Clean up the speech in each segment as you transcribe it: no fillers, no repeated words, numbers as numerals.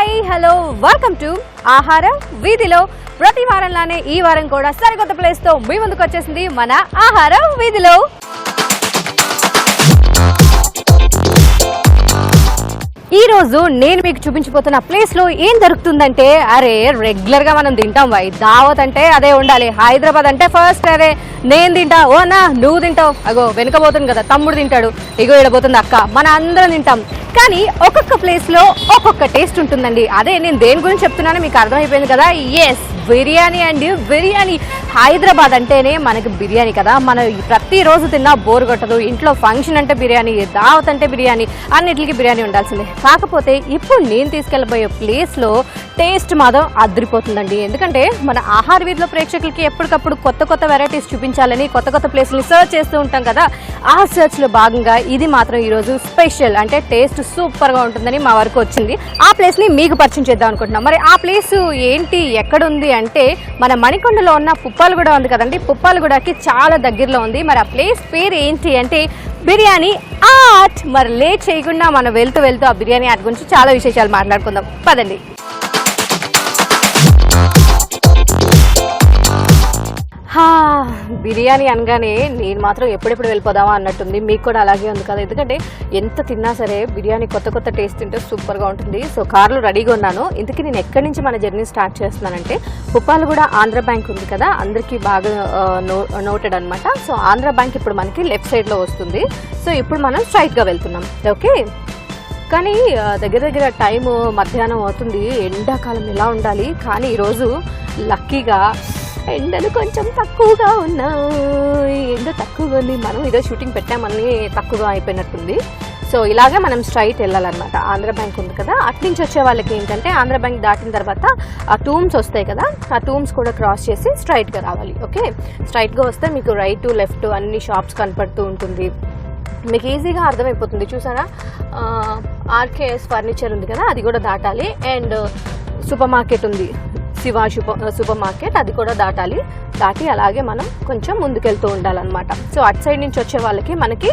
Hi hello welcome to ఆహారం వీధిలో. ప్రతి వారంలానే ఈ వారం కూడా సరికొత్త ప్లేస్ తో మీ ముందుకు వచ్చేసింది మన ఆహారం వీధిలో. ఈ రోజు నేను మీకు చూపించబోతున్న ప్లేస్ లో ఏం దొరుకుతుందంటే, అరే రెగ్యులర్ గా మనం తింటాం వై దావత్ అంటే అదే ఉండాలి. హైదరాబాద్ అంటే ఫస్ట్ అరే నేను తింటా, ఓ అన్నా నువ్వు తింటావు, అగో వెనకపోతుంది కదా తమ్ముడు తింటాడు, ఇగో ఇడబోతుంది అక్క, మన అందరం తింటాం. కానీ ఒక్కొక్క ప్లేస్ లో ఒక్కొక్క టేస్ట్ ఉంటుందండి. అదే నేను దేని గురించి చెప్తున్నానో మీకు అర్థమైపోయింది కదా. ఎస్, బిర్యానీ అండి. బిర్యానీ హైదరాబాద్ అంటేనే మనకి బిర్యానీ కదా. మనం ప్రతిరోజు తిన్నా బోర్ కొట్టదు. ఇంట్లో ఫంక్షన్ అంటే బిర్యానీ, దావత్ అంటే బిర్యానీ, అన్నిటికీ బిర్యానీ ఉండాల్సిందే. కాకపోతే ఇప్పుడు నేను తీసుకెళ్ళబోయే ప్లేస్లో టేస్ట్ మాత్రం అదిరిపోతుందండి. ఎందుకంటే మన ఆహార వీధిలో ప్రేక్షకులకి ఎప్పటికప్పుడు కొత్త కొత్త వెరైటీస్ చూపించాలని కొత్త కొత్త ప్లేస్ని సర్చ్ చేస్తూ ఉంటాం కదా. ఆ సర్చ్లో భాగంగా ఇది మాత్రం ఈరోజు స్పెషల్, అంటే టేస్ట్ సూపర్గా ఉంటుందని మా వరకు వచ్చింది. ఆ ప్లేస్ని మీకు పరిచయం చేద్దాం అనుకుంటున్నాం. మరి ఆ ప్లేస్ ఏంటి, ఎక్కడుంది అంటే మన మణికొండలో ఉన్న పుప్పాలగూడ ఉంది కదండి. పుప్పాలగూడకి చాలా దగ్గరలో ఉంది. మరి ఆ ప్లేస్ పేరు ఏంటి అంటే బిర్యానీ ఆర్ట్. మరి లేట్ చేయకుండా మనం వెళ్తూ ఆ బిర్యానీ ఆర్ట్ గురించి చాలా విశేషాలు మాట్లాడుకుందాం. పదండి. బిర్యానీ అనగానే నేను మాత్రం ఎప్పుడెప్పుడు వెళ్ళిపోదామా అన్నట్టుంది. మీకు కూడా అలాగే ఉంది కదా. ఎందుకంటే ఎంత తిన్నా సరే బిర్యానీ కొత్త కొత్త టేస్ట్ తింటే సూపర్గా ఉంటుంది. సో కార్లో రెడీగా ఉన్నాను. ఇంతకీ నేను ఎక్కడి నుంచి మన జర్నీ స్టార్ట్ చేస్తున్నానంటే, పుప్పాలగూడ ఆంధ్ర బ్యాంక్ ఉంది కదా, అందరికీ బాగా నోటెడ్ అనమాట. సో ఆంధ్ర బ్యాంక్ ఇప్పుడు మనకి లెఫ్ట్ సైడ్లో వస్తుంది. సో ఇప్పుడు మనం స్ట్రైట్గా వెళ్తున్నాం. ఓకే, కానీ దగ్గర టైము మధ్యాహ్నం అవుతుంది. ఎండాకాలం ఎలా ఉండాలి, కానీ ఈరోజు లక్కీగా ఎండలు కొంచెం తక్కువగా ఉన్నాయి. ఎండ తక్కువగా ఉంది. మనం ఇదో షూటింగ్ పెట్టామని తక్కువగా అయిపోయినట్టుంది. సో ఇలాగే మనం స్ట్రైట్ వెళ్ళాలన్నమాట. ఆంధ్ర బ్యాంక్ ఉంది కదా, అట్నుంచి వచ్చే వాళ్ళకి ఏంటంటే ఆంధ్ర బ్యాంక్ దాటిన తర్వాత ఆ టూమ్స్ వస్తాయి కదా, ఆ టూమ్స్ కూడా క్రాస్ చేసి స్ట్రైట్గా రావాలి. ఓకే, స్ట్రైట్గా వస్తే మీకు రైట్ లెఫ్ట్ అన్ని షాప్స్ కనపడుతూ ఉంటుంది. మీకు ఈజీగా అర్థమైపోతుంది. చూసారా, ఆర్కేఎస్ ఫర్నిచర్ ఉంది కదా, అది కూడా దాటాలి. అండ్ సూపర్ మార్కెట్ ఉంది, శివ సూపర్ మార్కెట్, అది కూడా దాటి అలాగే మనం కొంచెం ముందుకెళ్తూ ఉండాలన్నమాట. సో అటు సైడ్ నుంచి వచ్చే వాళ్ళకి మనకి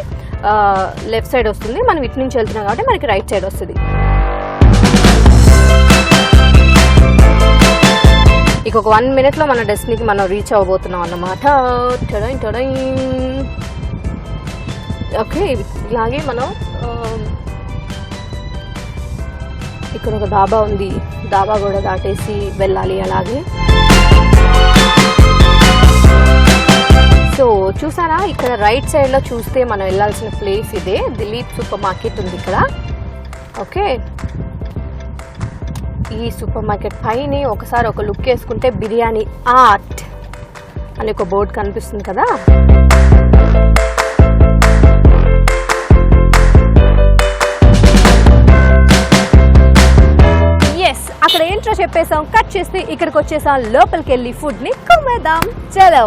లెఫ్ట్ సైడ్ వస్తుంది. మనం ఇటు నుంచి వెళ్తున్నాం కాబట్టి మనకి రైట్ సైడ్ వస్తుంది. ఇక ఒక 1 minute మన డెస్టినీకి మనం రీచ్ అవ్వబోతున్నాం అన్నమాట. ఓకే, ఇలాగే మనం ఇక్కడ ఒక దాబా ఉంది, దాబా కూడా దాటేసి వెళ్ళాలి అలాగే. సో చూసారా, ఇక్కడ రైట్ సైడ్లో చూస్తే మనం వెళ్ళాల్సిన ప్లేస్ ఇదే. దిలీప్ సూపర్ మార్కెట్ ఉంది ఇక్కడ. ఓకే, ఈ సూపర్ మార్కెట్ పైన ఒకసారి ఒక లుక్ వేసుకుంటే బిర్యానీ ఆర్ట్ అని ఒక బోర్డు కనిపిస్తుంది కదా. అక్కడ ఏంట్రో చెప్పేసాం, కట్ చేసి ఇక్కడికి వచ్చేసాం. లోపలికి వెళ్ళి ఫుడ్ ని కుమ్మేద్దాం. చలో.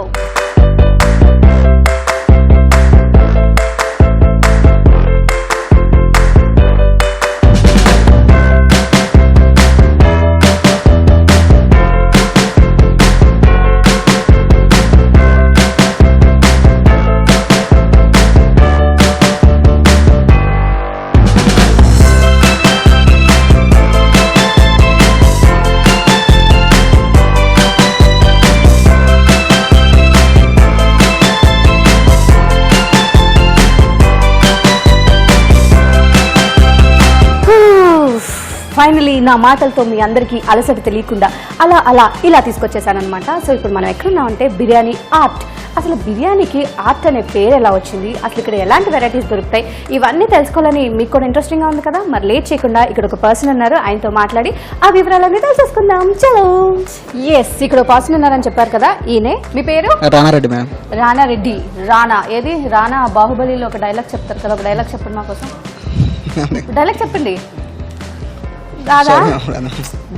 ఫైనలీ నా మాటలతో మీ అందరికీ అలసట తెలియకుండా ఇలా తీసుకొచ్చేసానమాట. సో ఇప్పుడు మనం ఎక్కడున్నామంటే బిర్యానీ ఆర్ట్. అసలు బిర్యానీకి ఆర్ట్ అనే పేరు ఎలా వచ్చింది, అసలు ఇక్కడ ఎలాంటి వెరైటీస్ దొరుకుతాయి, ఇవన్నీ తెలుసుకోవాలని మీకు కూడా ఇంట్రెస్టింగ్గా ఉంది కదా. మరి లేట్ చేయకుండా ఇక్కడ ఒక పర్సన్ ఉన్నారు, ఆయనతో మాట్లాడి ఆ వివరాలన్నీ తెలుసుకుందాం. చలో. ఎస్, ఇక్కడ ఒక పర్సన్ ఉన్నారని చెప్పారు కదా, ఈయనే. మీ పేరు? రానారెడ్డి మ్యామ్. రానారెడ్డి. రానా ఏది? రానా బాహుబలిలో ఒక డైలాగ్ చెప్తారు కదా, ఒక డైలాగ్ చెప్పండి మా కోసం. డైలాగ్ చెప్పండి. రానా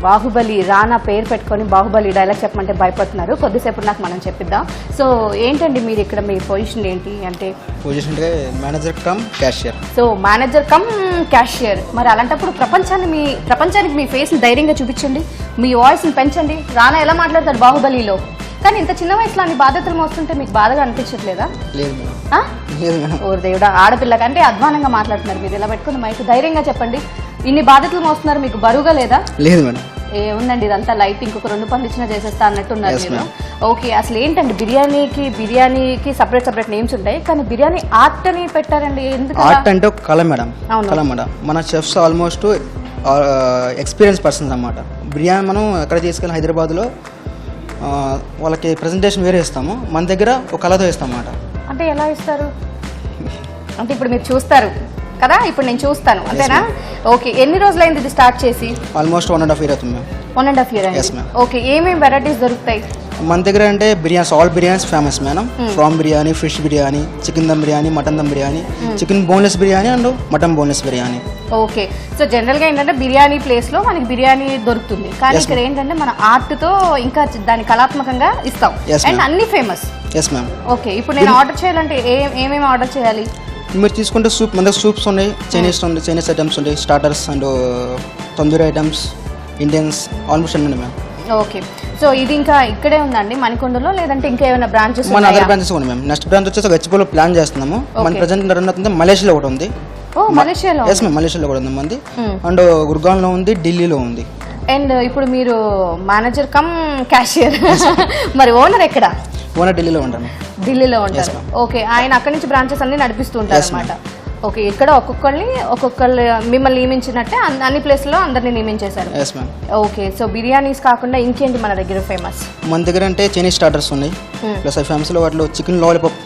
బాహుబలి, రానా పేరు పెట్టుకొని బాహుబలి డైలాగ్ చెప్పమంటే భయపడుతున్నారు. కొద్దిసేపు నాకు మనం చెప్పిద్దాం. సో ఏంటండి మీరు ఇక్కడ మీ పొజిషన్ ఏంటి అంటే? Position manager come cashier. So manager come cashier. మరి అలాంటప్పుడు ప్రపంచానికి మీ ఫేస్ని ధైర్యంగా చూపించండి, మీ వాయిస్ని పెంచండి. రానా ఎలా మాట్లాడతాడు బాహుబలిలో, కానీ ఇంత చిన్న వయసులో అన్ని బాధ్యతలు మోస్తుంటే మీకు బాధగా అనిపించట్లేదా? లేదు. ఓ దేవుడా, ఆడపిల్ల కంటే అధ్వానంగా మాట్లాడుతున్నారు మీరు. ఇలా పెట్టుకుని మైక్ ధైర్యంగా చెప్పండి. ఇన్ని బాధ్యతలు మోస్తున్నారు, మీకు బరువుగా లేదా? లేదు మేడం. ఏముందండి, ఇదంతా లైట్, ఇంకొక 2 పనులు ఇచ్చినా చేసేస్తా అన్నట్టున్నారు Yes, మీరు. ma'am. ఓకే, అసలు ఏంటండి బిర్యానీకి సపరేట్ నేమ్స్ ఉంటాయి, కానీ బిర్యానీ ఆర్ట్ అని పెట్టారండి, ఎందుకు? ఆర్ట్ అంటే ఒక కళ మేడం. అవును. కళ మేడం. మన చెఫ్స్ ఆల్మోస్ట్ ఎక్స్పీరియన్స్ పర్సన్స్ అన్నమాట. బిర్యానీ మనం ఎక్కడ తీసుకెళ్ళి హైదరాబాద్లో వాళ్ళకి ప్రజెంటేషన్ వేరే ఇస్తాము, మన దగ్గర ఒక కళతో ఇస్తాం అన్నమాట. అంటే ఎలా ఇస్తారు? అంటే ఇప్పుడు మీరు చూస్తారు కదా, ఇప్పుడు నేను చూస్తాను అంతేనా? ఓకే, ఎన్ని రోజులైంది ఇది స్టార్ట్ చేసి? ఆల్మోస్ట్ 1.5 year అవుతుంది మ్యామ్. 1.5 year Yes, అయింది. ma'am. ఓకే, ఏమేమి వెరైటీస్ దొరుకుతాయి మన దగ్గర అంటే biryani, all biryanis famous madam. Prawn biryani, fish biryani, chicken dum biryani, mutton dum biryani, chicken boneless biryani and mutton boneless biryani. Okay, so జనరల్గా ఏంటంటే బిర్యానీ ప్లేస్లో మనకి బిర్యానీ దొరుకుతుంది, కానీ Yes, ఇక్కడ ఏంటంటే మన ఆర్ట్తో ఇంకా దాని కళాత్మకంగా ఇస్తాం. Yes, and ma'am. అన్ని ఫేమస్. Yes ma'am. ఓకే, ఇప్పుడు నేను ఆర్డర్ చేయాలంటే ఏమేమి ఆర్డర్ చేయాలి? మీరు తీసుకుంటే సూప్, మన దగ్గర సూప్స్ ఉన్నాయి, చైనీస్ ఐటమ్స్ ఉంటాయి, starters and tandoori items, Indians, almost అన్నీ మ్యామ్. ఓకే, సో ఇది ఇంకా ఇక్కడే ఉందండి మణికొండలో, లేదంటే ఇంకా ఏమైనా బ్రాంచెస్ మన అదర్ బ్రాంచెస్ ఉన్నాయి మ్యామ్. నెక్స్ట్ బ్రాంచ్ వచ్చేసి గచ్చిబౌలిలో ప్లాన్ చేస్తున్నాము. మన ప్రజెంట్ రన్ అవుతుంది మలేషియాలో ఒకటి ఉంది. ఓ, మలేషియాలో? ఎస్ మ్యామ్, మలేషియాలో కూడా ఉంది మంది. అండ్ గుర్గాన్లో ఉంది, ఢిల్లీలో ఉంది. అండ్ ఇప్పుడు మీరు మేనేజర్ కమ్ క్యాషియర్, మరి ఓనర్ ఎక్కడ? ఓనర్ ఢిల్లీలో ఉంటాను. ఢిల్లీలో ఉంటారు. ఓకే, ఆయన అక్కడి నుంచి బ్రాంచెస్ అన్ని నడిపిస్తూ ఉంటారు అనమాట. ఓకే, ఇక్కడ ఒక్కొక్కళ్ళు మిమ్మల్ని నియమించినట్టే అన్ని ప్లేస్లో అందరినీ నియమించేశారు. Yes ma'am. Okay, so biryanis కాకుండా ఇంకేంటి మన దగ్గర ఫేమస్? మన దగ్గర అంటే చైనీస్ స్టార్టర్స్ ఉన్నాయి, ప్లస్ అవి ఫేమస్లో వాటిలో చికెన్ లాలీపాప్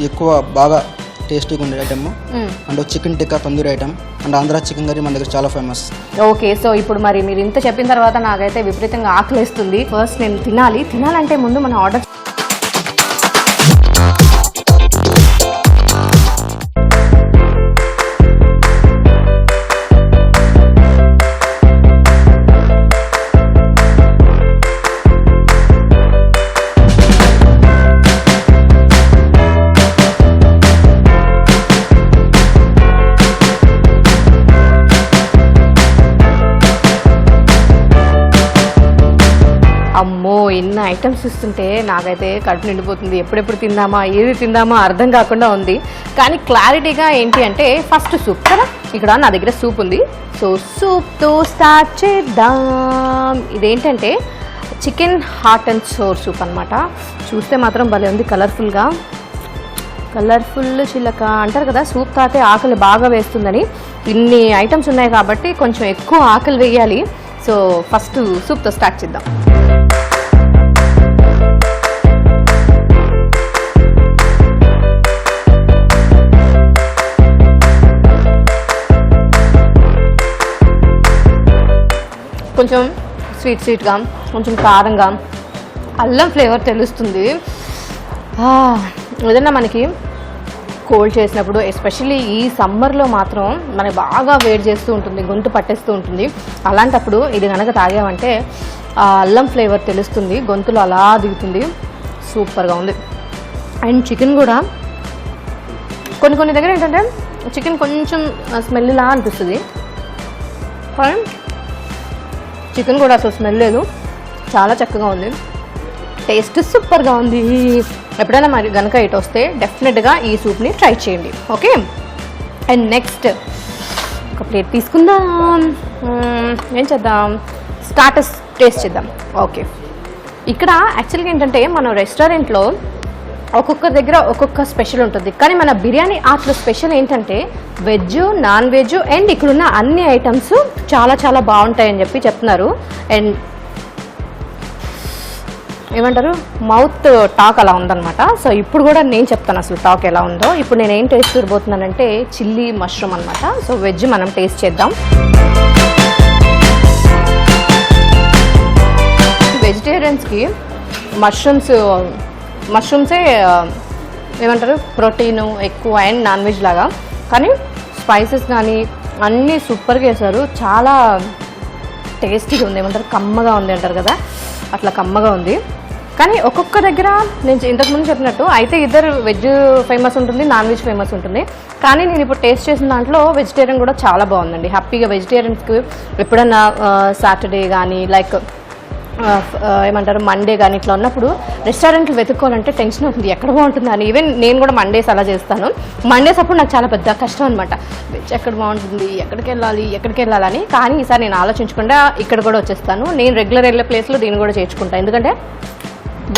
ఎక్కువ బాగా టేస్టీగా ఉండే item, and chicken tikka tandoori item, and Andhra chicken curry మన దగ్గర చాలా ఫేమస్. ఓకే, సో ఇప్పుడు మరి మీరు ఇంత చెప్పిన తర్వాత నాకైతే విపరీతంగా ఆకలిస్తుంది. ఫస్ట్ నేను తినాలంటే ముందు మనం ఆర్డర్ అమ్మో, ఎన్ని ఐటమ్స్ ఇస్తుంటే నాకైతే కడుపు నిండిపోతుంది. ఎప్పుడెప్పుడు ఏది తిందామా అర్థం కాకుండా ఉంది. కానీ క్లారిటీగా ఏంటి అంటే ఫస్ట్ సూప్ కదా, ఇక్కడ నా దగ్గర సూప్ ఉంది. సో సూప్తో స్టార్ట్ చేద్దాం. ఇదేంటంటే chicken hot and sour soup అనమాట. చూస్తే మాత్రం భలే ఉంది, కలర్ఫుల్ చిలక అంటారు కదా, సూప్ తాగితే ఆకలి బాగా వేస్తుందని. ఇన్ని ఐటమ్స్ ఉన్నాయి కాబట్టి కొంచెం ఎక్కువ ఆకలి వేయాలి. సో ఫస్ట్ సూప్తో స్టార్ట్ చేద్దాం. కొంచెం స్వీట్గా, కొంచెం కారంగా, అల్లం ఫ్లేవర్ తెలుస్తుంది. ఏదన్నా మనకి కోల్డ్ చేసినప్పుడు, ఎస్పెషల్లీ ఈ సమ్మర్లో మాత్రం మనకి బాగా వేడి చేస్తూ ఉంటుంది, గొంతు పట్టేస్తూ ఉంటుంది. అలాంటప్పుడు ఇది కనుక తాగామంటే ఆ అల్లం ఫ్లేవర్ తెలుస్తుంది, గొంతులో అలా దిగుతుంది. సూపర్గా ఉంది. అండ్ చికెన్ కూడా కొన్ని దగ్గర ఏంటంటే చికెన్ కొంచెం స్మెల్లా అనిపిస్తుంది, కానీ చికెన్ కూడా అసలు స్మెల్ లేదు, చాలా చక్కగా ఉంది, టేస్ట్ సూపర్గా ఉంది. ఎప్పుడైనా మరి కనుక ఇటు వస్తే డెఫినెట్గా ఈ సూప్ని ట్రై చేయండి. ఓకే, అండ్ నెక్స్ట్ ఒక ప్లేట్ తీసుకుందాం. ఏం చేద్దాం, స్టార్టర్స్ టేస్ట్ చేద్దాం. ఓకే, ఇక్కడ యాక్చువల్గా ఏంటంటే మనం రెస్టారెంట్లో ఒక్కొక్కరి దగ్గర ఒక్కొక్క స్పెషల్ ఉంటుంది, కానీ మన బిర్యానీ ఆర్ట్లో స్పెషల్ ఏంటంటే వెజ్, నాన్ వెజ్, అండ్ ఇక్కడున్న అన్ని ఐటమ్స్ చాలా బాగుంటాయని చెప్తున్నారు. అండ్ ఏమంటారు, మౌత్ టాక్ అలా ఉందన్నమాట. సో ఇప్పుడు కూడా నేను చెప్తాను అసలు టాక్ ఎలా ఉందో. ఇప్పుడు నేను ఏం టేస్ట్ చూడబోతున్నానంటే చిల్లీ మష్రూమ్ అనమాట. సో వెజ్ మనం టేస్ట్ చేద్దాం. వెజిటేరియన్స్కి మష్రూమ్సే ఏమంటారు ప్రోటీన్ ఎక్కువ అండ్ నాన్ వెజ్ లాగా, కానీ స్పైసెస్ కానీ అన్నీ సూపర్గా వేశారు. చాలా టేస్టీగా ఉంది, ఏమంటారు కమ్మగా ఉంది అంటారు కదా, అట్లా కమ్మగా ఉంది. కానీ ఒక్కొక్క దగ్గర నేను ఇంతకుముందు చెప్పినట్టు అయితే ఇద్దరు వెజ్ ఫేమస్ ఉంటుంది, నాన్ వెజ్ ఫేమస్ ఉంటుంది. కానీ నేను ఇప్పుడు టేస్ట్ చేసిన దాంట్లో వెజిటేరియన్ కూడా చాలా బాగుందండి. హ్యాపీగా వెజిటేరియన్స్కి ఎప్పుడన్నా సాటర్డే కానీ లైక్ ఏమంటారు మండే కానీ ఇట్లా ఉన్నప్పుడు రెస్టారెంట్లు వెతుక్కోవాలంటే టెన్షన్ అవుతుంది, ఎక్కడ బాగుంటుంది అని. ఈవెన్ నేను కూడా మండేస్ అలా చేస్తాను. మండేస్ అప్పుడు నాకు చాలా పెద్ద కష్టం అనమాట, వెజ్ ఎక్కడ బాగుంటుంది, ఎక్కడికి వెళ్ళాలని. కానీ ఈసారి నేను ఆలోచించకుండా ఇక్కడ కూడా వచ్చేస్తాను. నేను రెగ్యులర్ వెళ్ళే ప్లేస్లో దీన్ని కూడా చేర్చుకుంటాను, ఎందుకంటే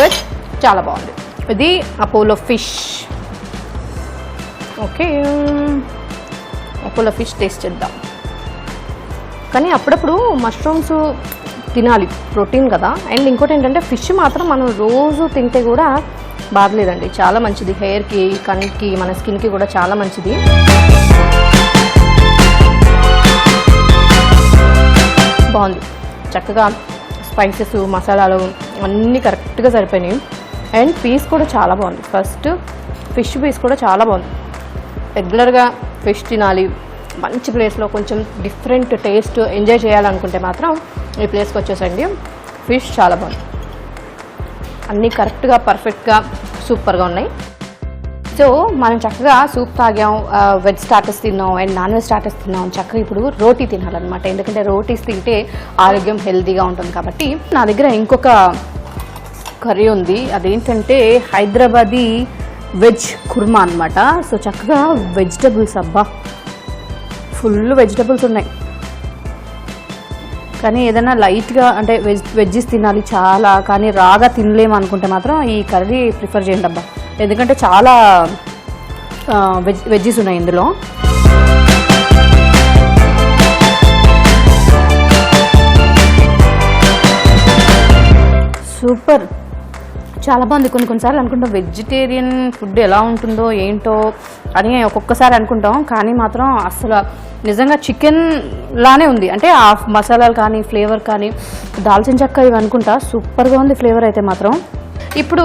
వెజ్ చాలా బాగుంది. ఇది Apollo fish. Okay, Apollo fish taste చేద్దాం. కానీ అప్పుడప్పుడు మష్రూమ్స్ తినాలి, ప్రోటీన్ కదా. అండ్ ఇంకోటి ఏంటంటే ఫిష్ మాత్రం మనం రోజు తింటే కూడా బాగలేదండి, చాలా మంచిది హెయిర్కి, కన్కి, మన స్కిన్కి కూడా చాలా మంచిది. బాగుంది, చక్కగా స్పైసెస్, మసాలాలు అన్నీ కరెక్ట్గా సరిపోయినాయి. అండ్ పీస్ కూడా చాలా బాగుంది. ఫస్ట్ ఫిష్ పీస్ కూడా చాలా బాగుంది. రెగ్యులర్గా ఫిష్ తినాలి, మంచి ప్లేస్లో కొంచెం డిఫరెంట్ టేస్ట్ ఎంజాయ్ చేయాలనుకుంటే మాత్రం ఈ ప్లేస్కి వచ్చేసండి. ఫిష్ చాలా బాగుంది, అన్నీ కరెక్ట్గా పర్ఫెక్ట్గా సూపర్గా ఉన్నాయి. సో మనం చక్కగా సూప్ తాగాం, వెజ్ స్టార్టర్స్ తిన్నాం అండ్ నాన్ వెజ్ స్టార్టర్స్ తిన్నాం. చక్కగా ఇప్పుడు రోటీ తినాలన్నమాట, ఎందుకంటే రోటీస్ తింటే ఆరోగ్యం హెల్తీగా ఉంటుంది కాబట్టి. నా దగ్గర ఇంకొక కర్రీ ఉంది, అదేంటంటే హైదరాబాదీ వెజ్ కుర్మా అనమాట. సో చక్కగా వెజిటబుల్స్, అబ్బా ఫుల్ వెజిటబుల్స్ ఉన్నాయి. కానీ ఏదైనా లైట్గా అంటే వెజ్జెస్ తినాలి చాలా, కానీ రాగా తినలేము అనుకుంటే మాత్రం ఈ కర్రీ ప్రిఫర్ చేయండి అబ్బా, ఎందుకంటే చాలా వెజ్జెస్ ఉన్నాయి ఇందులో. సూపర్, చాలా బాగుంది. కొన్నిసార్లు అనుకుంటాం వెజిటేరియన్ ఫుడ్ ఎలా ఉంటుందో ఏంటో అని ఒక్కొక్కసారి అనుకుంటాం, కానీ మాత్రం అసలు నిజంగా చికెన్ లానే ఉంది. అంటే ఆ మసాలాలు కానీ ఫ్లేవర్ కానీ దాల్చిన చెక్క ఇవి అనుకుంటా, సూపర్గా ఉంది ఫ్లేవర్ అయితే మాత్రం. ఇప్పుడు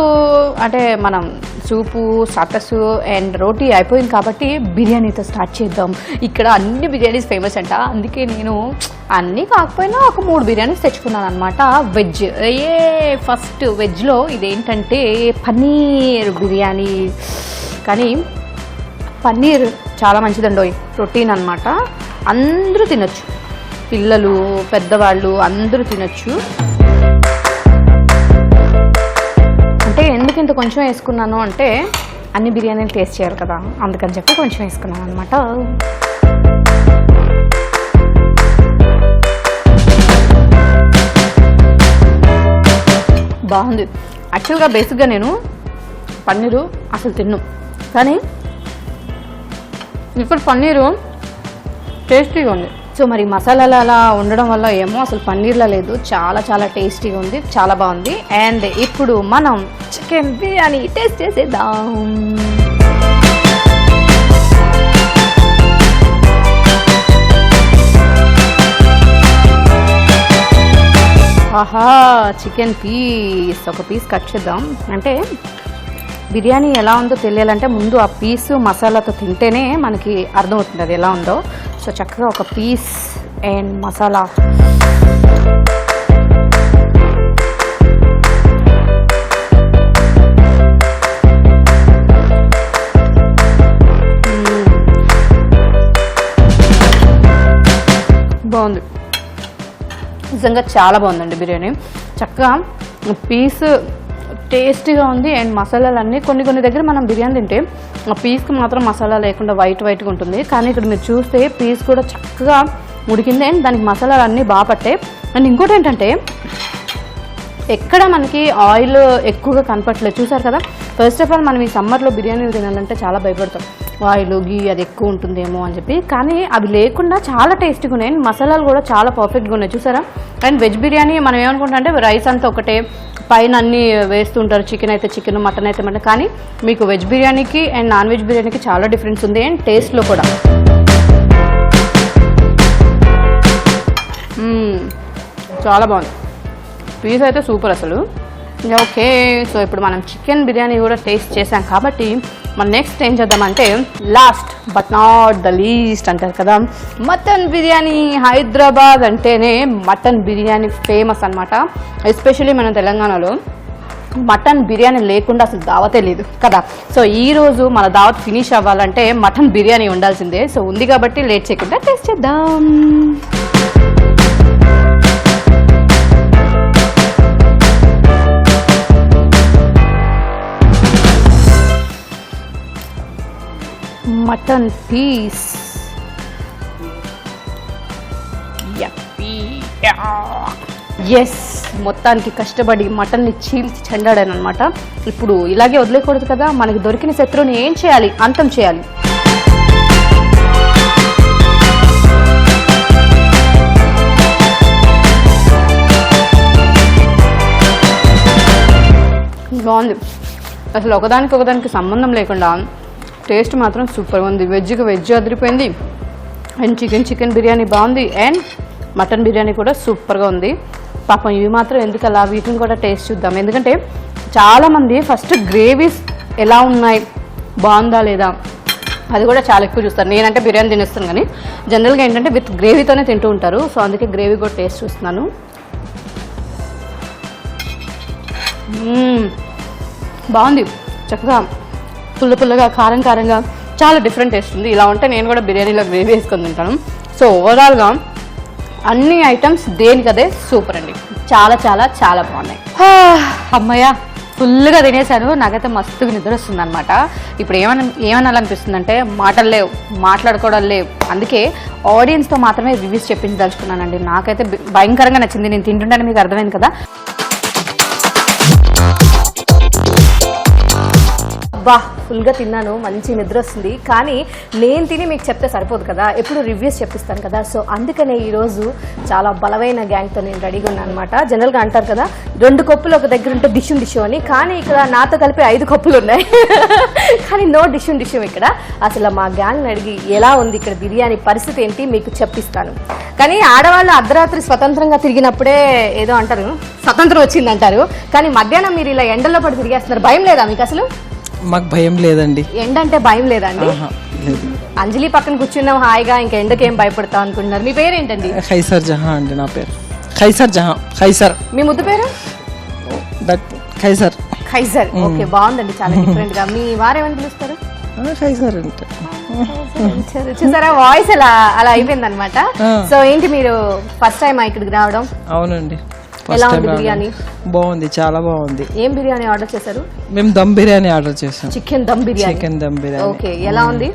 అంటే మనం సూపు, స్టార్టర్స్ అండ్ రోటీ అయిపోయింది కాబట్టి బిర్యానీతో స్టార్ట్ చేద్దాం. ఇక్కడ అన్ని బిర్యానీస్ ఫేమస్ అంట, అందుకే నేను అన్నీ కాకపోయినా ఒక 3 బిర్యానీస్ తెచ్చుకున్నాను అనమాట వెజ్. ఫస్ట్ వెజ్లో ఇదేంటంటే పన్నీర్ బిర్యానీ. కానీ పన్నీర్ చాలా మంచిదండి, ప్రోటీన్ అనమాట, అందరూ తినొచ్చు, పిల్లలు పెద్దవాళ్ళు అందరూ తినొచ్చు. అంటే ఎందుకు ఇంత కొంచెం వేసుకున్నాను అంటే అన్ని బిర్యానీలు టేస్ట్ చేయాలి కదా, అందుకని చెప్పి కొంచెం వేసుకున్నాను అనమాట. బాగుంది. యాక్చువల్గా బేసిక్గా నేను పన్నీరు అసలు తిన్ను, కానీ ఇప్పుడు పన్నీరు టేస్టీగా ఉంది. సో మరి మసాలాలు అలా ఉండడం వల్ల ఏమో అసలు పన్నీర్లా లేదు, చాలా చాలా టేస్టీగా ఉంది, చాలా బాగుంది. అండ్ ఇప్పుడు మనం చికెన్ బిర్యానీ టేస్ట్ చేసేద్దాం. ఆహా, చికెన్ పీస్, ఒక పీస్ కట్ చేద్దాం. అంటే బిర్యానీ ఎలా ఉందో తెలియాలంటే ముందు ఆ పీసు మసాలాతో తింటేనే మనకి అర్థమవుతుంది అది ఎలా ఉందో. సో చక్కగా ఒక పీస్ అండ్ మసాలా. బాగుంది, నిజంగా చాలా బాగుందండి బిర్యానీ. చక్కగా పీస్ టేస్టీగా ఉంది అండ్ మసాలాలన్నీ కొన్ని దగ్గర మనం బిర్యానీ తింటే ఆ పీస్కి మాత్రం మసాలా లేకుండా వైట్గా ఉంటుంది, కానీ ఇక్కడ మీరు చూస్తే పీస్ కూడా చక్కగా ఉడికింది అండ్ దానికి మసాలాలు అన్నీ బాగా పట్టాయి. అండ్ ఇంకోటి ఏంటంటే ఎక్కడ మనకి ఆయిల్ ఎక్కువగా కనపట్లేదు, చూసారు కదా. ఫస్ట్ ఆఫ్ ఆల్ మనం ఈ సమ్మర్లో బిర్యానీలు తినాలంటే చాలా భయపడతాం, ఆయిల్ గీ అది ఎక్కువ ఉంటుందేమో అని చెప్పి, కానీ అవి లేకుండా చాలా టేస్టీగా ఉన్నాయి. మసాలాలు కూడా చాలా పర్ఫెక్ట్గా ఉన్నాయి, చూసారా. అండ్ వెజ్ బిర్యానీ మనం ఏమనుకుంటాం అంటే రైస్ అంతా ఒకటే, పైన అన్నీ వేస్తుంటారు, చికెన్ అయితే చికెన్, మటన్ అయితే మటన్. కానీ మీకు వెజ్ బిర్యానీకి అండ్ నాన్ వెజ్ బిర్యానీకి చాలా డిఫరెన్స్ ఉంది అండ్ టేస్ట్లో కూడా. చాలా బాగుంది, పీస్ అయితే సూపర్ అసలు. ఓకే, సో ఇప్పుడు మనం చికెన్ బిర్యానీ కూడా టేస్ట్ చేసాం కాబట్టి మనం నెక్స్ట్ ఏం చేద్దామంటే last but not the least అంటారు కదా, మటన్ బిర్యానీ. హైదరాబాద్ అంటేనే మటన్ బిర్యానీ ఫేమస్ అనమాట, ఎస్పెషల్లీ మన తెలంగాణలో మటన్ బిర్యానీ లేకుండా అసలు దావతే లేదు కదా. సో ఈరోజు మన దావత్ ఫినిష్ అవ్వాలంటే మటన్ బిర్యానీ ఉండాల్సిందే. సో ఉంది కాబట్టి లేట్ చేయకుండా టేస్ట్ చేద్దాం. Mutton piece. ఎస్, మొత్తానికి కష్టపడి మటన్ని చీల్చి చెండాడాను అనమాట. ఇప్పుడు ఇలాగే వదిలేకూడదు కదా, మనకి దొరికిన శత్రువుని ఏం చేయాలి, అంతం చేయాలి. బాగుంది అసలు, ఒకదానికి సంబంధం లేకుండా టేస్ట్ మాత్రం సూపర్గా ఉంది. వెజ్కి వెజ్ అదిరిపోయింది, అండ్ చికెన్ బిర్యానీ బాగుంది, అండ్ మటన్ బిర్యానీ కూడా సూపర్గా ఉంది. పాపం ఇవి మాత్రం ఎందుకు అలా, వీటిని కూడా టేస్ట్ చూద్దాం. ఎందుకంటే చాలామంది ఫస్ట్ గ్రేవీస్ ఎలా ఉన్నాయి, బాగుందా లేదా అది కూడా చాలా ఎక్కువ చూస్తారు. నేనంటే బిర్యానీ తినేస్తాను కానీ జనరల్గా ఏంటంటే విత్ గ్రేవీతోనే తింటూ ఉంటారు. సో అందుకే గ్రేవీ కూడా టేస్ట్ చూస్తున్నాను. బాగుంది, చక్కగా పుల్లగా కారంగా చాలా డిఫరెంట్ టేస్ట్ ఉంది. ఇలా ఉంటే నేను కూడా బిర్యానీలో గ్రేవీ వేసుకొని తింటాను. సో ఓవరాల్గా అన్ని ఐటమ్స్ దేనికదే సూపర్ అండి, చాలా చాలా చాలా బాగున్నాయి. అమ్మయ్య, ఫుల్గా తినేసాను. నాకైతే మస్తుగా నిద్ర వస్తుంది అనమాట. ఇప్పుడు ఏమనాలనిపిస్తుందంటే మాటలు లేవు, మాట్లాడుకోవడం లేవు. అందుకే ఆడియన్స్తో మాత్రమే రివ్యూస్ చెప్పించదలుచుకున్నానండి. నాకైతే భయంకరంగా నచ్చింది. నేను తింటుంటే మీకు అర్థమైంది కదా. బా, ఫుల్గా తిన్నాను, మంచి నిద్ర వస్తుంది. కానీ నేను తిని మీకు చెప్తే సరిపోదు కదా, ఎప్పుడు రివ్యూస్ చెప్పిస్తాను కదా. సో అందుకనే ఈరోజు చాలా బలమైన గ్యాంగ్తో నేను రెడీగా ఉన్నాను అనమాట. జనరల్గా అంటారు కదా 2 కప్పులు ఒక దగ్గర ఉంటే డిష్ అని, కానీ ఇక్కడ నాతో కలిపి 5 కప్పులు ఉన్నాయి. కానీ నో డిష్ ఇక్కడ. అసలు మా గ్యాంగ్ని అడిగి ఎలా ఉంది ఇక్కడ బిర్యానీ పరిస్థితి ఏంటి మీకు చెప్పిస్తాను. కానీ ఆడవాళ్ళు అర్ధరాత్రి స్వతంత్రంగా తిరిగినప్పుడే ఏదో అంటారు, స్వతంత్రం వచ్చిందంటారు. కానీ మధ్యాహ్నం మీరు ఇలా ఎండల్లో పడి తిరిగేస్తున్నారు, భయం లేదా మీకు అసలు? మాకు భయం లేదండి. ఎండ అంటే భయం లేదండి? అంజలి పక్కన కూర్చున్నాం హాయిగా, ఇంకా ఎండకేం భయపడతాం అనుకుంటున్నారు. మీ పేరు ఏంటండి? ఖైసర్ జహాం అండి నా పేరు. ఖైసర్ జహాం. ఖైసర్. మీ ముద్దు పేరు? ఖైసర్. ఖైసర్, ఓకే, బాగుందండి, చాలా డిఫరెంట్ గా. మీ వారేమని పిలుస్తారు? ఖైసర్ అంటే చూసారా, వాయిస్ అలా అయిపోయింది అనమాట. సో ఏంటి మీరు ఫస్ట్ టైం ఇక్కడికి రావడం? అవునండి. ఎలా ఉంది బిర్యానీ? బాగుంది, చాలా బాగుంది. ఏం బిర్యానీ ఆర్డర్ చేశారు? మేము దమ్ బిర్యానీ ఆర్డర్ చేసాం. చికెన్ దమ్ బిర్యానీ. ఓకే, ఎలా ఉంది?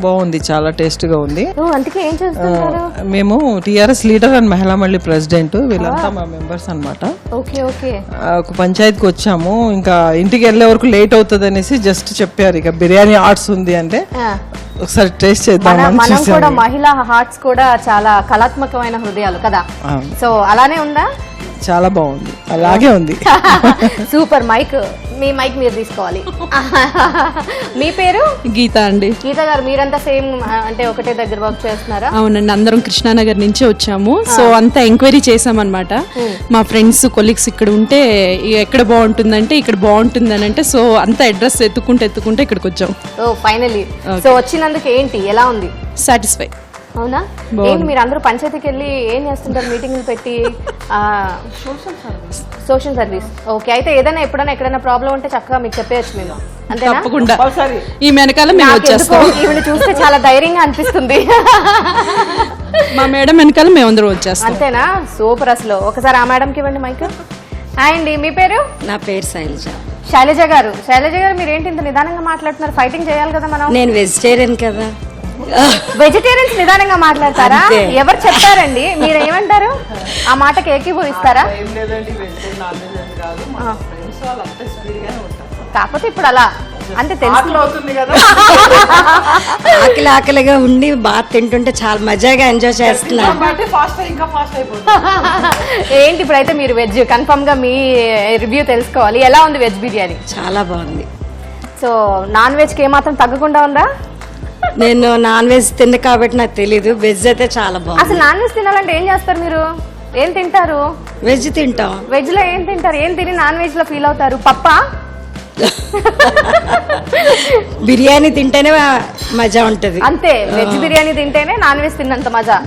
బాగుంది, చాలా టేస్ట్ గా ఉంది. అందుకే ఏం చేస్తున్నారు? మేము టిఆర్ఎస్ లీడర్ అండ్ మహిళా మండలి ప్రెసిడెంట్, వీళ్ళంతా మా మెంబర్స్ అనమాట. Okay okay. ఒక పంచాయతీకి వచ్చాము, ఇంకా ఇంటికి వెళ్లే వరకు లేట్ అవుతుంది అనేసి జస్ట్ చెప్పారు ఇక బిర్యానీ ఆర్ట్స్ ఉంది అంటే ఒకసారి టేస్ట్ చేద్దాం. మనం కూడా మహిళా హార్ట్స్ కూడా చాలా కళాత్మకమైన హృదయాలు కదా, సో అలానే ఉందా? చాలా బాగుంది, అలాగే ఉంది. సూపర్. మీ మైక్ మీరు తీసుకోవాలి. మీ పేరు? గీత అండి. గీత గారు, మీరంతా సేమ్ అంటే ఒకటే దగ్గర వర్క్ చేస్తున్నారా? అవునండి, అందరం కృష్ణానగర్ నుంచి వచ్చాము. సో అంతా ఎంక్వైరీ చేసామన్నమాట. మా ఫ్రెండ్స్ కొలీగ్స్ ఇక్కడ ఉంటే ఎక్కడ బాగుంటుందంటే ఇక్కడ బాగుంటుందని అంటే, సో అంతా అడ్రస్ ఎత్తుకుంటే ఇక్కడికి వచ్చాం. ఓ ఫైనలీ. సో వచ్చినందుకు ఏంటి, ఎలా ఉంది? సాటిస్ఫై. అవునా? ఏంటి మీరు అందరూ పంచాయతీకి వెళ్ళి ఏం చేస్తుంటారు? మీటింగ్లు పెట్టి సోషల్ సర్వీస్. ఓకే, అయితే ఏదైనా ఎప్పుడైనా ప్రాబ్లం ఉంటే చక్కగా మీకు చెప్పేయచ్చు మేము, అంతేనా? తప్పకుండా. ఈ వెనకాల మేము వచ్చేస్తాం. ఈవిడ చూస్తే చాలా ధైర్యంగా అనిపిస్తుంది. మా మేడం వెనకాల మేము అందరూ వచ్చేస్తాం. అంతేనా? సూపర్. అసలు ఒకసారి ఆ మేడంకి ఇవ్వండి మైక్. హాయ్ అండి, మీ పేరు? నా పేరు శైలజ. శైలజ గారు, మీరు ఏంటి ఇంత నిదానంగా మాట్లాడుతున్నారు? ఫైటింగ్ చేయాలి కదా మనం. నేను వెజిటేరియన్ కదా. వెజిటేరియన్స్ నిదానంగా మాట్లాడతారా? ఎవరు చెప్పారండి? మీరు ఏమంటారు? ఆ మాటకి ఏకీభవిస్తారా? కాకపోతే ఇప్పుడు అలా అంటే తెలుస్తుంది కదా. ఆకలిగా ఉండి బాగా తింటుంటే చాలా మజాగా ఎంజాయ్ చేస్తున్నాను. ఏంటి ఇప్పుడైతే మీరు వెజ్ కన్ఫర్మ్ గా మీ రివ్యూ తెలుసుకోవాలి. ఎలా ఉంది వెజ్ బిర్యానీ? చాలా బాగుంది. సో నాన్ వెజ్ కి ఏమాత్రం తగ్గకుండా ఉందా? నేను నాన్ వెజ్ తిన్న కాబట్టి నాకు తెలీదు. వెజ్ అయితే చాలా బాగుంది. అసలు నాన్ వెజ్ తినాలంటే ఏం చేస్తారు మీరు? ఏం తింటారు? వెజ్ తింటాం. వెజ్ లో ఏం తింటారు? ఏం తిని నాన్ వెజ్ లో ఫీల్ అవుతారు? పప్పా? బిర్యానీ తింటేనే మజా ఉంటది. అంతే, వెజ్ బిర్యానీ తింటేనే నాన్ వెజ్ తిన్నంత మజా.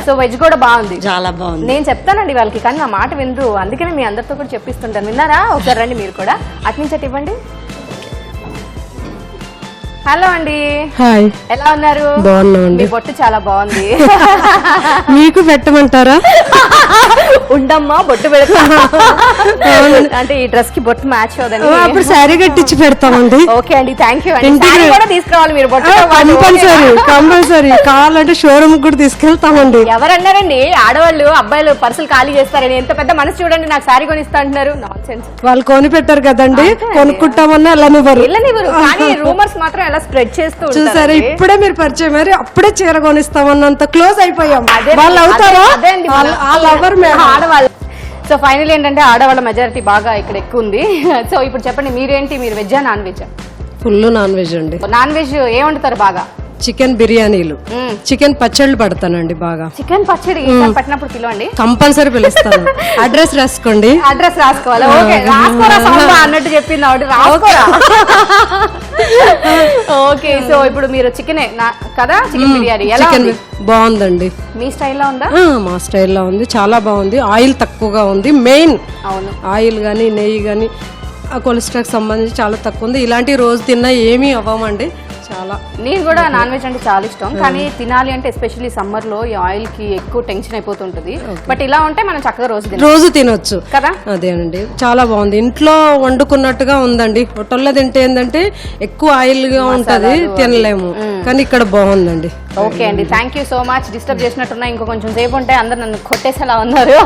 సో వెజ్ కూడా బాగుంది, చాలా బాగుంది. నేను చెప్తానండి వాళ్ళకి, కానీ నా మాట వినరు. అందుకనే మీ అందరితో కూడా చెప్పిస్తుంటాను. విన్నారా? ఒకసారి రండి మీరు కూడా, అట్నుంచి అటు ఇవ్వండి. హలో అండి, హాయ్, ఎలా ఉన్నారు? బాగున్నామండి. మీ బొట్టు చాలా బాగుంది. మీకు పెట్టమంటారా? ఉండమ్మా, బొట్టు పెడతా. అంటే ఈ డ్రెస్ కి బొట్టు మ్యాచ్ అవుదని. అప్పుడు శారీ కట్టించి పెడతామండి. ఓకే అండి, థ్యాంక్ యూ అండి. శారీ కూడా తీసుకురావాలి మీరు, బొట్టు కంపల్సరీ కావాలంటే షోరూమ్ కూడా తీసుకెళ్తామండి. ఎవరన్నారండి ఆడవాళ్ళు అబ్బాయిలు పర్సులు ఖాళీ చేస్తారని? ఎంత పెద్ద మనసు చూడండి, నాకు శారీ కొనిస్తా అంటున్నారు. Non sense. వాళ్ళు కొని పెట్టారు కదండి, కొనుక్కుంటామన్నా వెళ్ళనివ్వరు. కానీ రూమర్స్ మాత్రం ఎలా స్ప్రెడ్ చేస్తూ చూసారా, ఇప్పుడే మీరు పరిచయం మరి అప్పుడే చీర కొనిస్తామన్నంత క్లోజ్ అయిపోయాం. అదే వాళ్ళు అవుతారా? అదే అండి, ఆడవాళ్ళు. సో ఫైనల్ ఏంటంటే ఆడవాళ్ళ మెజారిటీ బాగా ఇక్కడ ఎక్కువ ఉంది. సో ఇప్పుడు చెప్పండి, మీరేంటి, మీరు వెజ్జా non veg? Full non veg అండి. నాన్ వెజ్ ఏం వండుతారు బాగా? చికెన్ బిర్యానీలు, చికెన్ పచ్చళ్ళు పడతానండి బాగా. చికెన్ పచ్చడి పట్టినప్పుడు పిలవండి, కంపల్సరీ పిలుస్తాను. అడ్రస్ రాసుకోండి. అడ్రస్ రాసుకోవాలా? ఓకే, రాసుకోరా సాంబా అన్నట్టు చెప్పింది ఆవిడ, రాసుకోరా. ఓకే, సో ఇప్పుడు మీరు చికెన్ కదా, చికెన్ బిర్యానీ ఎలా ఉంది? బాగుందండి. మీ స్టైల్లో ఉందా? మా స్టైల్లో ఉంది, చాలా బాగుంది. ఆయిల్ తక్కువగా ఉంది, మెయిన్ అవును. ఆయిల్ కానీ నెయ్యి కానీ కొలెస్ట్రాల్ సంబంధించి చాలా తక్కువ ఉంది. ఇలాంటి రోజు తిన్నా ఏమీ అవ్వమండి. చాలా, నేను కూడా నాన్ వెజ్ అంటే చాలా ఇష్టం, కానీ తినాలి అంటే ఎస్పెషల్లీ సమ్మర్ లో ఈ ఆయిల్ కి ఎక్కువ టెన్షన్ అయిపోతుంటది. బట్ ఇలా ఉంటే మనం చక్కగా రోజు తినొచ్చు కదా. అదేనండి, చాలా బాగుంది. ఇంట్లో వండుకున్నట్టుగా ఉందండి. హోటల్లో తింటే ఏంటంటే ఎక్కువ ఆయిల్ గా ఉంటది, తినలేము. కానీ ఇక్కడ బాగుందండి. ఓకే అండి, thank you so much. Disturb చేసినట్టున్నా, ఇంకో కొంచెం సేపు ఉంటే అందరు నన్ను కొట్టేసేలా ఉన్నారు.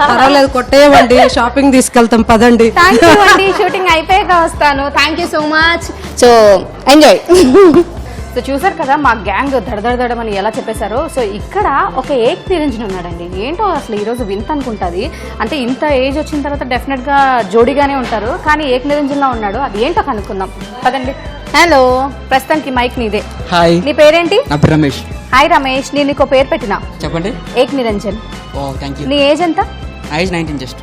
పర్వాలేదు, కొట్టేయమండి, షాపింగ్ తీసుకెళ్తాం పదండి. థ్యాంక్ యూ అండి, షూటింగ్ అయిపోయాక వస్తాను. Thank you so much. So enjoy. So చూసారు కదా మా గ్యాంగ్ దడదడమని ఎలా చెప్పేశారో. సో ఇక్కడ ఒక ఏక్ నిరంజన్ ఉన్నాడండి. ఏంటో అసలు ఈరోజు వింత అనుకుంటుంది. అంటే ఇంత ఏజ్ వచ్చిన తర్వాత డెఫినెట్ గా జోడీగానే ఉంటారు, కానీ ఏక్ నిరంజన్ లా ఉన్నాడు. అది ఏంటో కనుక్కుందాం పదండి. హలో, ప్రస్తుతానికి మైక్ నీదే. హాయ్, నీ పేరేంటి? నా పేరు రమేష్. హాయ్ రమేష్, నేను నీకు పేరు పెట్టినా, చెప్పండి. ఏక్ నిరంజన్. ఓ థ్యాంక్ యూ. నీ ఏజ్ ఎంత? Age 19 just.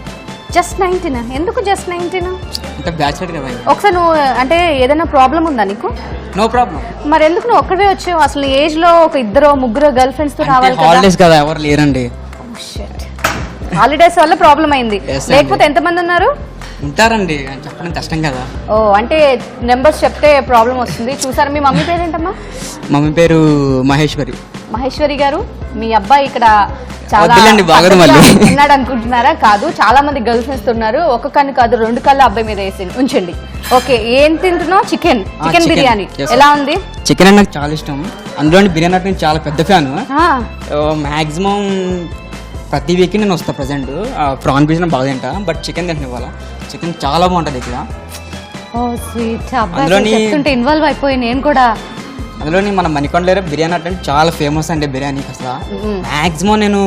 జస్ట్ 19? ఎందుకు జస్ట్ 19? అంటే బ్యాచిలర్ కదా. ఒకసారి నువ్వు అంటే ఏదైనా ప్రాబ్లం ఉందా నీకు? No problem. మరి ఎందుకు నువ్వు ఒక్కడే వచ్చావు? అసలు ఏజ్ లో ఒక ఇద్దరు ముగ్గురు గర్ల్ ఫ్రెండ్స్ తో రావాలి కదా. హాలిడేస్ కదా, ఎవరు లేరండి. హాలిడేస్ వల్ల ప్రాబ్లం అయింది. లేకపోతే ఎంతమంది ఉన్నారు? ఉంటారండి, చెప్పడం కష్టం కదా. ఓ, అంటే నెంబర్స్ చెప్తే ప్రాబ్లం వస్తుంది. చూసారు, మీ మమ్మీ పేరేంటమ్మా? మమ్మీ పేరు మహేశ్వరి. మహేశ్వరి గారు, మీ అబ్బాయి ఇక్కడ చాలా ఉన్నాడు అనుకుంటున్నారా? కాదు, చాలా మంది గర్ల్ ఫ్రెండ్స్ ఉన్నారు. ఒక కన్ను కాదు, 2 కళ్ళు అబ్బాయి మీద వేసి ఉంచండి. ఓకే, ఏం తింటున్నావు? చికెన్ బిర్యానీ ఎలా ఉంది? చికెన్ అంటే నాకు చాలా ఇష్టం. అందులో బిర్యానీ అంటే నేను చాలా పెద్ద ఫ్యాన్. మాక్సిమం ప్రతి వీక్ నేను వస్తా. ప్రజెంట్ ప్రాన్ బిర్యానీ బాగా తింటా, బట్ చికెన్ తింటున్నా ఇవాళ. చికెన్ చాలా బాగుంటుంది ఇక్కడ. ఓ స్వీట్, అబ్బాయి చెప్తుంటే ఇన్వాల్వ్ అయిపోయి నేను కూడా. అందులోని మన మణికొండలో బిర్యానీ అంటే చాలా ఫేమస్ అండి. బిర్యానీ అసలు మాక్సిమం నేను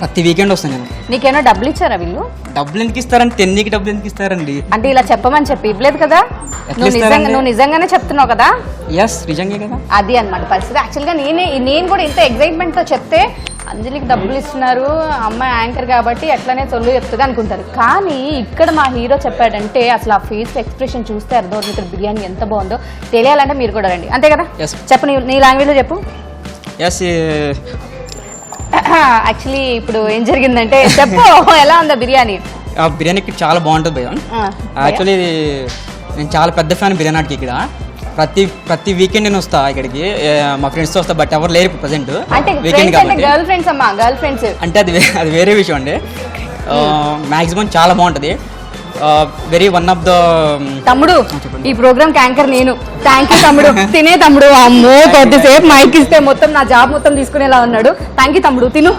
ప్రతి వీకెండ్ వస్తాను. నేను నీకేమో డబ్బులు ఇచ్చారా వీళ్ళు? డబ్బులు ఎందుకు ఇస్తారండి? తిండికి డబ్బులు ఎందుకు ఇస్తారండి? అంటే ఇలా చెప్పమని చెప్పి ఇవ్వలేదు కదా. నువ్వు నిజంగానే చెప్తున్నావు కదా. ఎస్, నిజంగా కదా. అది అన్నమాట పరిస్థితి. యాక్చువల్గా నేను కూడా ఇంత ఎగ్జైట్మెంట్ తో చెప్తే అంజలికి డబ్బులు ఇస్తున్నారు, అమ్మాయి యాంకర్ కాబట్టి ఎట్లనే తొల్లు చెప్తుంది అనుకుంటారు. కానీ ఇక్కడ మా హీరో చెప్పాడంటే అసలు ఆ ఫేస్ ఎక్స్ప్రెషన్ చూస్తే అర్థమవుతుంది ఇక్కడ బిర్యానీ ఎంత బాగుందో. తెలియాలంటే మీరు కూడా రండి, అంతే కదా. చెప్పు, నీ లాంగ్వేజ్ లో చెప్పు. ఎస్, యాక్చువల్లీ ఇప్పుడు ఏం జరిగిందంటే చెప్పు, ఎలా ఉందా బిర్యానీ? బిర్యానీ చాలా బాగుంటుంది భయ్య. యాక్చువల్లీ నేను చాలా పెద్ద ఫ్యాన్ బిర్యానీకి. ఇక్కడ ప్రతి వీకెండ్ నేను వస్తా ఇక్కడికి, మా ఫ్రెండ్స్ తో వస్తా. బట్ ఎవరు లేరు ప్రజెంట్ వీకెండ్ కాబట్టి. గర్ల్ ఫ్రెండ్స్ అమ్మా, గర్ల్ ఫ్రెండ్స్ అంటే అది వేరే విషయం అండి. మాక్సిమం చాలా బాగుంటుంది. వెరీ వన్ ఆఫ్ ద తమ్ముడు, ఈ ప్రోగ్రామ్ యాంకర్ నేను. థ్యాంక్ యూ తమ్ముడు. తినే తమ్ముడు. అమ్మో, కొద్దిసేపు మైక్ ఇస్తే మొత్తం నా జాబ్ మొత్తం తీసుకునేలా ఉన్నాడు. థ్యాంక్ యూ తమ్ముడు, తిను.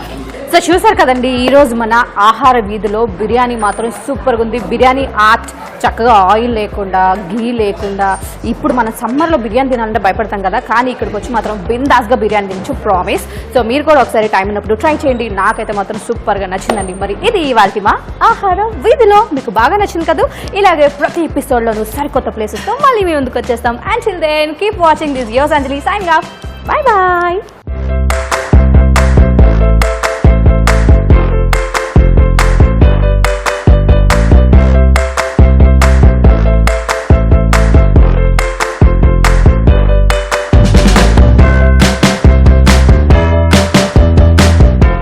సో చూసారు కదండి, ఈరోజు మన ఆహార వీధిలో బిర్యానీ మాత్రం సూపర్గా ఉంది. బిర్యానీ ఆర్ట్, చక్కగా ఆయిల్ లేకుండా, ఘీ లేకుండా. ఇప్పుడు మన సమ్మర్లో బిర్యానీ తినాలంటే భయపడతాం కదా, కానీ ఇక్కడికి వచ్చి మాత్రం బిందాస్గా బిర్యానీ తినచ్చు, ప్రామిస్. సో మీరు కూడా ఒకసారి టైం ఉన్నప్పుడు ట్రై చేయండి. నాకైతే మాత్రం సూపర్గా నచ్చిందండి. మరి ఇది ఇవాల్టి మా ఆహార వీధిలో. మీకు బాగా నచ్చింది కదా. ఇలాగే ప్రతి ఎపిసోడ్లోనూ సరికొత్త ప్లేసెస్తో మళ్ళీ మీ ముందుకు వచ్చేస్తాం. Until then keep watching this yours Anjali signing off. Bye bye.